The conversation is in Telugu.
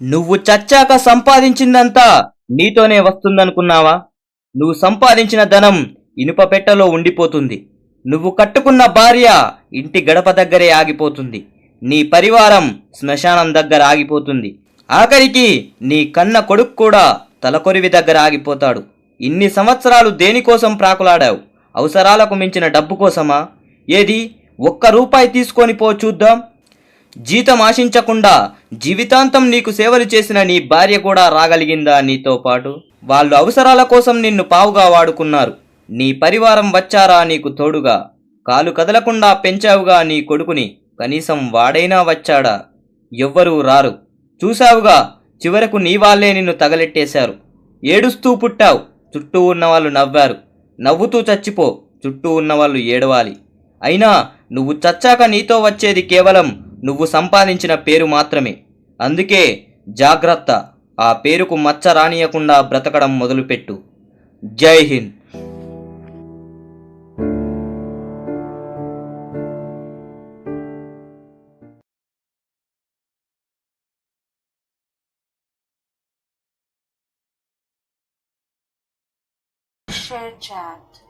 నువ్వు చచ్చాక సంపాదించిందంతా నీతోనే వస్తుందనుకున్నావా? నువ్వు సంపాదించిన ధనం ఇనుప పెట్టెలో ఉండిపోతుంది. నువ్వు కట్టుకున్న భార్య ఇంటి గడప దగ్గరే ఆగిపోతుంది. నీ పరివారం శ్మశానం దగ్గర ఆగిపోతుంది. ఆఖరికి నీ కన్న కొడుకు కూడా తలకొరివి దగ్గర ఆగిపోతాడు. ఇన్ని సంవత్సరాలు దేనికోసం ప్రాకులాడావు? అవసరాలకు మించిన డబ్బు కోసమా? ఏది, ఒక్క రూపాయి తీసుకొని పో చూద్దాం. జీతం ఆశించకుండా జీవితాంతం నీకు సేవలు చేసిన నీ భార్య కూడా రాగలిగిందా నీతో పాటు? వాళ్ళు అవసరాల కోసం నిన్ను పావుగా వాడుకున్నారు. నీ పరివారం వచ్చారా నీకు తోడుగా? కాలు కదలకుండా పెంచావుగా నీ కొడుకుని, కనీసం వాడైనా వచ్చాడా? ఎవ్వరూ రారు. చూశావుగా, చివరకు నీ వాళ్ళే నిన్ను తగలెట్టేశారు. ఏడుస్తూ పుట్టావు, చుట్టూ ఉన్నవాళ్ళు నవ్వారు. నవ్వుతూ చచ్చిపో, చుట్టూ ఉన్నవాళ్ళు ఏడవాలి. అయినా నువ్వు చచ్చాక నీతో వచ్చేది కేవలం నువ్వు సంపాదించిన పేరు మాత్రమే. అందుకే జాగ్రత్త, ఆ పేరుకు మచ్చ రానియకుండా బ్రతకడం మొదలుపెట్టు. జై హింద్. Share chat.